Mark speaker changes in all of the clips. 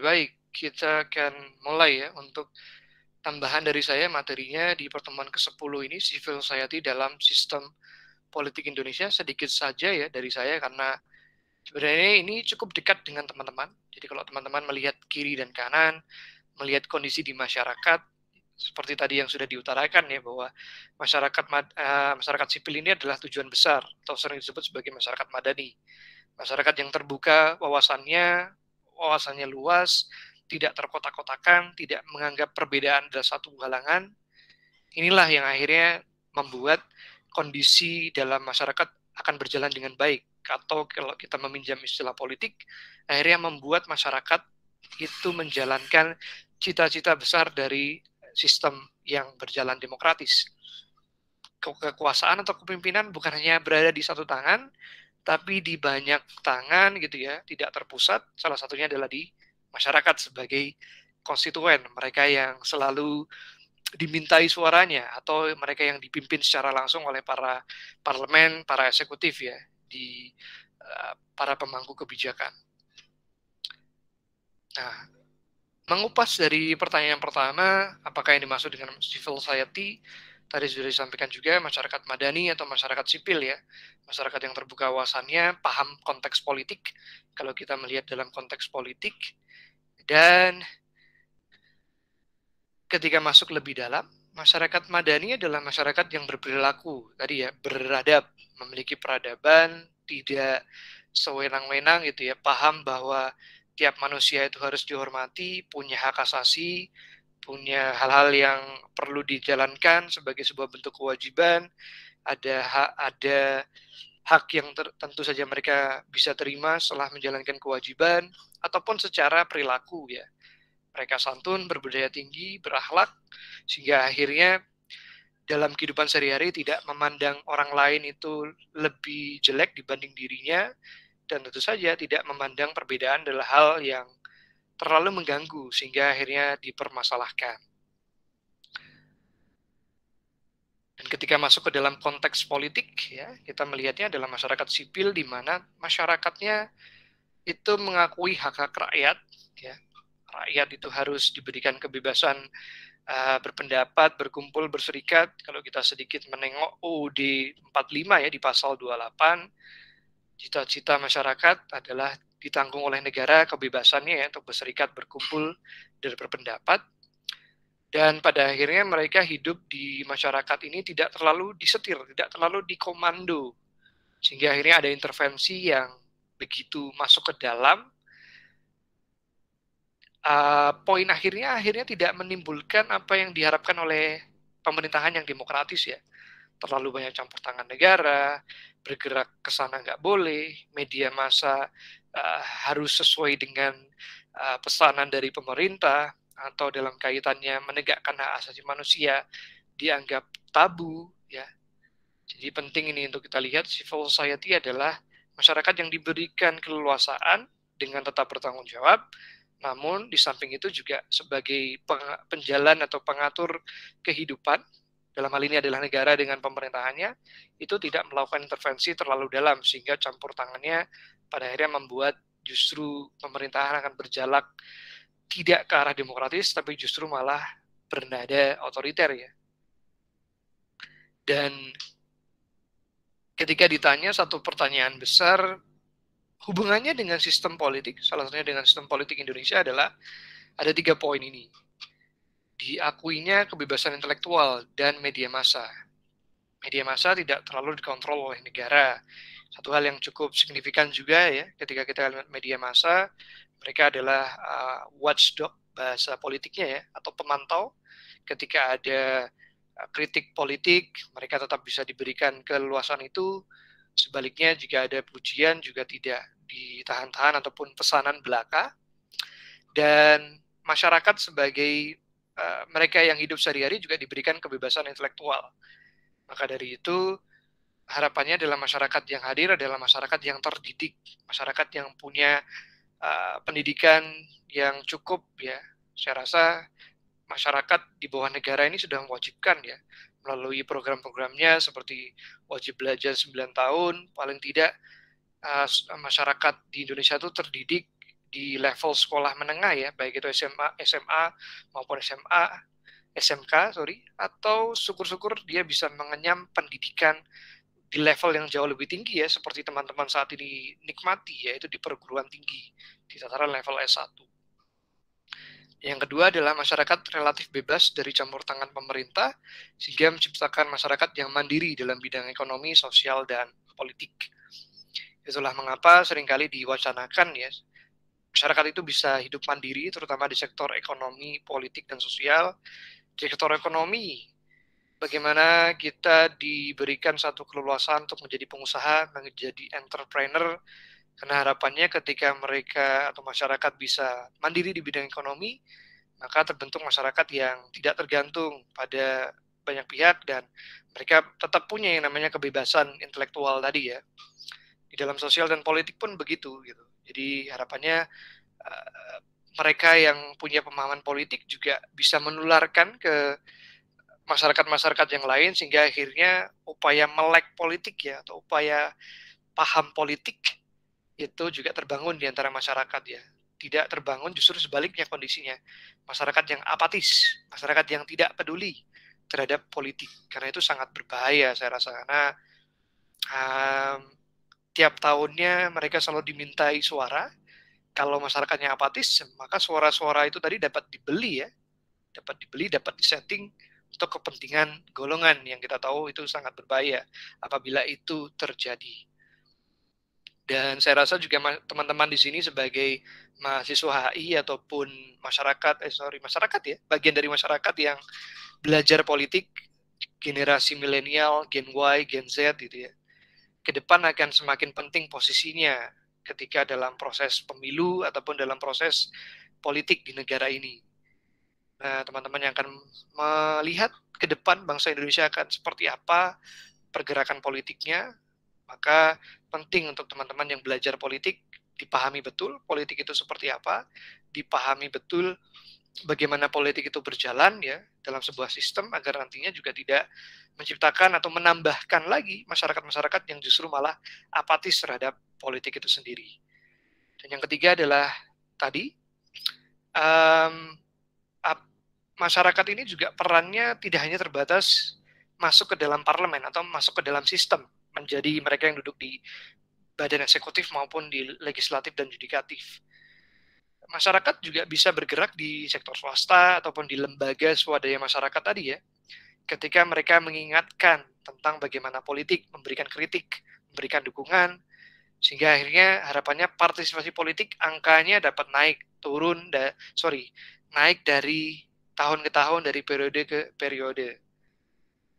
Speaker 1: Baik, kita akan mulai ya untuk tambahan dari saya materinya di pertemuan ke-10 ini Civil Society dalam Sistem Politik Indonesia. Sedikit saja ya dari saya karena sebenarnya ini cukup dekat dengan teman-teman. Jadi kalau teman-teman melihat kiri dan kanan, melihat kondisi di masyarakat, seperti tadi yang sudah diutarakan ya bahwa masyarakat sipil ini adalah tujuan besar atau sering disebut sebagai masyarakat madani. Masyarakat yang terbuka wawasannya luas, tidak terkotak-kotakan, tidak menganggap perbedaan adalah satu halangan. Inilah yang akhirnya membuat kondisi dalam masyarakat akan berjalan dengan baik. Atau kalau kita meminjam istilah politik, akhirnya membuat masyarakat itu menjalankan cita-cita besar dari sistem yang berjalan demokratis. Kekuasaan atau kepemimpinan bukan hanya berada di satu tangan, tapi di banyak tangan gitu ya, tidak terpusat. Salah satunya adalah di masyarakat sebagai konstituen, mereka yang selalu dimintai suaranya atau mereka yang dipimpin secara langsung oleh para parlemen, para eksekutif ya, di para pemangku kebijakan. Nah, mengupas dari pertanyaan pertama, apakah yang dimaksud dengan civil society? Tadi sudah disampaikan juga masyarakat madani atau masyarakat sipil ya. Masyarakat yang terbuka wawasannya, paham konteks politik, kalau kita melihat dalam konteks politik. Dan ketika masuk lebih dalam, masyarakat madani adalah masyarakat yang berperilaku, tadi ya, beradab, memiliki peradaban, tidak sewenang-wenang gitu ya, paham bahwa tiap manusia itu harus dihormati, punya hak asasi, punya hal-hal yang perlu dijalankan sebagai sebuah bentuk kewajiban, ada hak yang tentu saja mereka bisa terima setelah menjalankan kewajiban, ataupun secara perilaku ya. Mereka santun, berbudaya tinggi, berakhlak, sehingga akhirnya dalam kehidupan sehari-hari tidak memandang orang lain itu lebih jelek dibanding dirinya, dan tentu saja tidak memandang perbedaan adalah hal yang terlalu mengganggu sehingga akhirnya dipermasalahkan. Dan ketika masuk ke dalam konteks politik ya, kita melihatnya adalah masyarakat sipil di mana masyarakatnya itu mengakui hak-hak rakyat ya. Rakyat itu harus diberikan kebebasan berpendapat, berkumpul, berserikat. Kalau kita sedikit menengok UUD 45 ya di pasal 28, cita-cita masyarakat adalah ditanggung oleh negara kebebasannya ya untuk berserikat, berkumpul, dan berpendapat. Dan pada akhirnya mereka hidup di masyarakat ini tidak terlalu disetir, tidak terlalu dikomando. Sehingga akhirnya ada intervensi yang begitu masuk ke dalam, poin akhirnya tidak menimbulkan apa yang diharapkan oleh pemerintahan yang demokratis ya. Terlalu banyak campur tangan negara, bergerak ke sana nggak boleh, media massa harus sesuai dengan pesanan dari pemerintah, atau dalam kaitannya menegakkan hak asasi manusia dianggap tabu ya. Jadi penting ini untuk kita lihat, civil society adalah masyarakat yang diberikan keleluasaan dengan tetap bertanggung jawab, namun di samping itu juga sebagai penjalan atau pengatur kehidupan, dalam hal ini adalah negara dengan pemerintahannya, itu tidak melakukan intervensi terlalu dalam sehingga campur tangannya pada akhirnya membuat justru pemerintahan akan berjalan tidak ke arah demokratis, tapi justru malah bernada otoriter ya. Dan ketika ditanya satu pertanyaan besar, hubungannya dengan sistem politik, salah satunya dengan sistem politik Indonesia adalah ada 3 poin ini. Diakuinya kebebasan intelektual dan media massa. Media massa tidak terlalu dikontrol oleh negara. Satu hal yang cukup signifikan juga ya, ketika kita lihat media massa, mereka adalah watchdog bahasa politiknya ya, atau pemantau. Ketika ada kritik politik, mereka tetap bisa diberikan keleluasan itu. Sebaliknya jika ada pujian juga tidak ditahan-tahan ataupun pesanan belaka. Dan masyarakat sebagai mereka yang hidup sehari-hari juga diberikan kebebasan intelektual. Maka dari itu harapannya adalah masyarakat yang hadir adalah masyarakat yang terdidik, masyarakat yang punya pendidikan yang cukup ya. Saya rasa masyarakat di bawah negara ini sudah mewajibkan ya, melalui program-programnya seperti wajib belajar 9 tahun, paling tidak masyarakat di Indonesia itu terdidik di level sekolah menengah ya, baik itu SMA maupun SMK, atau syukur-syukur dia bisa mengenyam pendidikan di level yang jauh lebih tinggi ya, seperti teman-teman saat ini nikmati, yaitu di perguruan tinggi, di tataran level S1. Yang kedua adalah masyarakat relatif bebas dari campur tangan pemerintah, sehingga menciptakan masyarakat yang mandiri dalam bidang ekonomi, sosial, dan politik. Itulah mengapa seringkali diwacanakan ya, masyarakat itu bisa hidup mandiri, terutama di sektor ekonomi, politik, dan sosial. Di sektor ekonomi, bagaimana kita diberikan satu keleluasaan untuk menjadi pengusaha, menjadi entrepreneur, karena harapannya ketika mereka atau masyarakat bisa mandiri di bidang ekonomi, maka terbentuk masyarakat yang tidak tergantung pada banyak pihak dan mereka tetap punya yang namanya kebebasan intelektual tadi ya. Di dalam sosial dan politik pun begitu gitu. Jadi harapannya mereka yang punya pemahaman politik juga bisa menularkan ke masyarakat-masyarakat yang lain sehingga akhirnya upaya melek politik ya atau upaya paham politik itu juga terbangun di antara masyarakat ya. Tidak terbangun, justru sebaliknya kondisinya. Masyarakat yang apatis, masyarakat yang tidak peduli terhadap politik. Karena itu sangat berbahaya saya rasa. Karena tiap tahunnya mereka selalu dimintai suara. Kalau masyarakatnya apatis, maka suara-suara itu tadi dapat dibeli ya. Dapat dibeli, dapat disetting untuk kepentingan golongan yang kita tahu itu sangat berbahaya apabila itu terjadi. Dan saya rasa juga teman-teman di sini sebagai mahasiswa HI ataupun masyarakat ya, bagian dari masyarakat yang belajar politik, generasi milenial, Gen Y, Gen Z gitu ya, ke depan akan semakin penting posisinya ketika dalam proses pemilu ataupun dalam proses politik di negara ini. Nah, teman-teman yang akan melihat ke depan bangsa Indonesia akan seperti apa pergerakan politiknya, maka penting untuk teman-teman yang belajar politik dipahami betul politik itu seperti apa, dipahami betul bagaimana politik itu berjalan ya dalam sebuah sistem agar nantinya juga tidak menciptakan atau menambahkan lagi masyarakat-masyarakat yang justru malah apatis terhadap politik itu sendiri. Dan yang ketiga adalah tadi masyarakat ini juga perannya tidak hanya terbatas masuk ke dalam parlemen atau masuk ke dalam sistem menjadi mereka yang duduk di badan eksekutif maupun di legislatif dan yudikatif. Masyarakat juga bisa bergerak di sektor swasta ataupun di lembaga swadaya masyarakat tadi ya. Ketika mereka mengingatkan tentang bagaimana politik, memberikan kritik, memberikan dukungan, sehingga akhirnya harapannya partisipasi politik angkanya dapat naik dari tahun ke tahun, dari periode ke periode.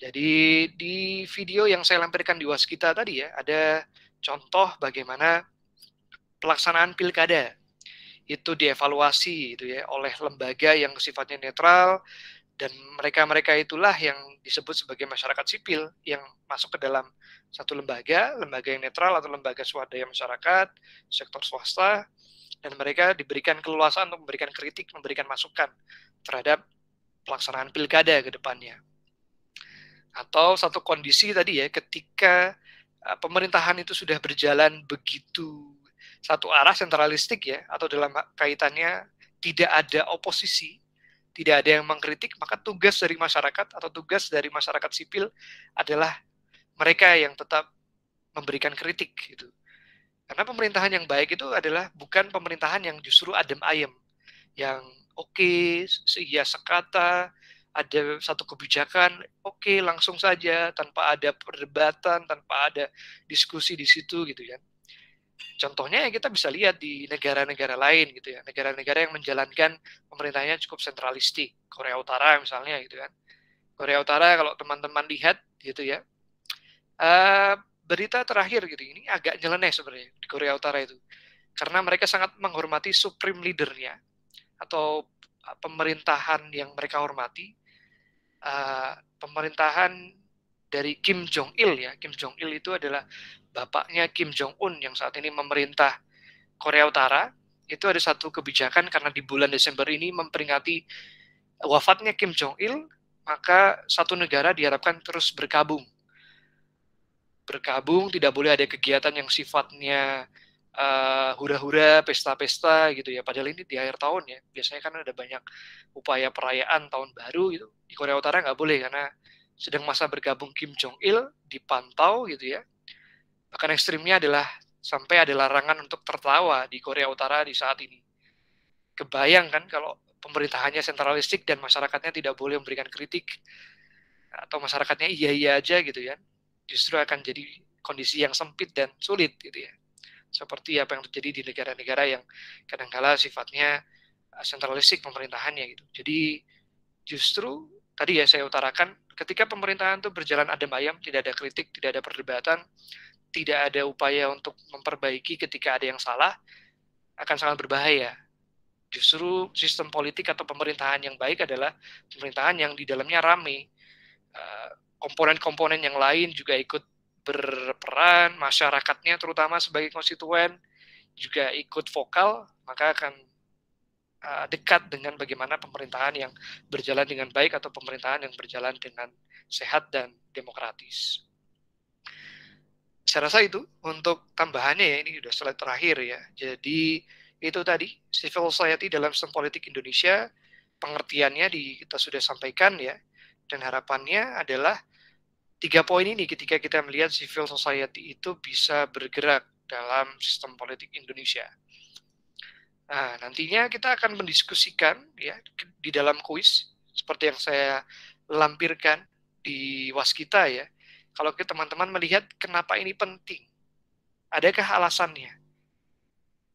Speaker 1: Jadi di video yang saya lampirkan di Waskita tadi ya, ada contoh bagaimana pelaksanaan pilkada itu dievaluasi itu ya oleh lembaga yang sifatnya netral, dan mereka-mereka itulah yang disebut sebagai masyarakat sipil yang masuk ke dalam satu lembaga yang netral atau lembaga swadaya masyarakat, sektor swasta, dan mereka diberikan keleluasaan untuk memberikan kritik, memberikan masukan terhadap pelaksanaan pilkada ke depannya. Atau satu kondisi tadi ya, ketika pemerintahan itu sudah berjalan begitu satu arah sentralistik ya, atau dalam kaitannya tidak ada oposisi, tidak ada yang mengkritik, maka tugas dari masyarakat atau tugas dari masyarakat sipil adalah mereka yang tetap memberikan kritik gitu. Karena pemerintahan yang baik itu adalah bukan pemerintahan yang justru adem ayem, yang oke, seia sekata, ada satu kebijakan, oke, langsung saja, tanpa ada perdebatan, tanpa ada diskusi di situ gitu ya. Contohnya kita bisa lihat di negara-negara lain gitu ya, negara-negara yang menjalankan pemerintahnya cukup sentralistik, Korea Utara misalnya gitu kan. Korea Utara kalau teman-teman lihat gitu ya, berita terakhir gitu, ini agak nyeleneh sebenarnya di Korea Utara itu, karena mereka sangat menghormati supreme leadernya atau pemerintahan yang mereka hormati, pemerintahan dari Kim Jong Il ya. Kim Jong Il itu adalah bapaknya Kim Jong Un yang saat ini memerintah Korea Utara. Itu ada satu kebijakan karena di bulan Desember ini memperingati wafatnya Kim Jong Il, maka satu negara diharapkan terus berkabung, tidak boleh ada kegiatan yang sifatnya hura-hura, pesta-pesta gitu ya. Padahal ini di akhir tahun ya. Biasanya kan ada banyak upaya perayaan tahun baru gitu. Di Korea Utara nggak boleh karena sedang masa bergabung Kim Jong Il, dipantau gitu ya. Bahkan ekstrimnya adalah sampai ada larangan untuk tertawa di Korea Utara di saat ini. Kebayang kan kalau pemerintahannya sentralistik dan masyarakatnya tidak boleh memberikan kritik, atau masyarakatnya iya-iya aja gitu ya. Justru akan jadi kondisi yang sempit dan sulit gitu ya. Seperti apa yang terjadi di negara-negara yang kadangkala sifatnya sentralistik pemerintahannya gitu. Jadi justru tadi ya saya utarakan, ketika pemerintahan itu berjalan adem ayem, tidak ada kritik, tidak ada perdebatan, tidak ada upaya untuk memperbaiki ketika ada yang salah, akan sangat berbahaya. Justru sistem politik atau pemerintahan yang baik adalah pemerintahan yang di dalamnya rame. Komponen-komponen yang lain juga ikut berperan, masyarakatnya terutama sebagai konstituen juga ikut vokal, maka akan dekat dengan bagaimana pemerintahan yang berjalan dengan baik atau pemerintahan yang berjalan dengan sehat dan demokratis. Saya rasa itu untuk tambahannya ya, ini sudah slide terakhir ya. Jadi itu tadi, civil society dalam sistem politik Indonesia, pengertiannya kita sudah sampaikan ya, dan harapannya adalah 3 poin ini ketika kita melihat civil society itu bisa bergerak dalam sistem politik Indonesia. Nah, nantinya kita akan mendiskusikan ya di dalam kuis seperti yang saya lampirkan di waskita ya. Kalau teman-teman melihat kenapa ini penting, adakah alasannya?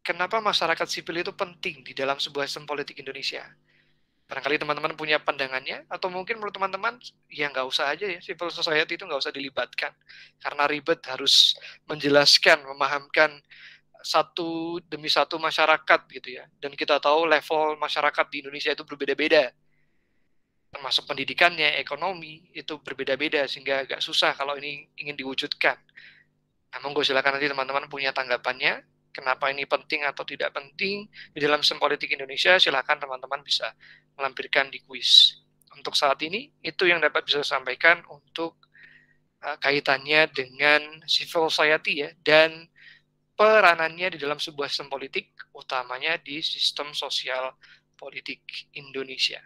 Speaker 1: Kenapa masyarakat sipil itu penting di dalam sebuah sistem politik Indonesia? Barangkali teman-teman punya pandangannya, atau mungkin menurut teman-teman, ya nggak usah aja ya, civil society itu nggak usah dilibatkan. Karena ribet harus menjelaskan, memahamkan satu demi satu masyarakat gitu ya. Dan kita tahu level masyarakat di Indonesia itu berbeda-beda. Termasuk pendidikannya, ekonomi, itu berbeda-beda sehingga agak susah kalau ini ingin diwujudkan. Nah, monggo silakan nanti teman-teman punya tanggapannya, kenapa ini penting atau tidak penting di dalam sistem politik Indonesia, silakan teman-teman bisa melampirkan di kuis. Untuk saat ini, itu yang dapat bisa sampaikan untuk kaitannya dengan civil society ya, dan peranannya di dalam sebuah sistem politik, utamanya di sistem sosial politik Indonesia.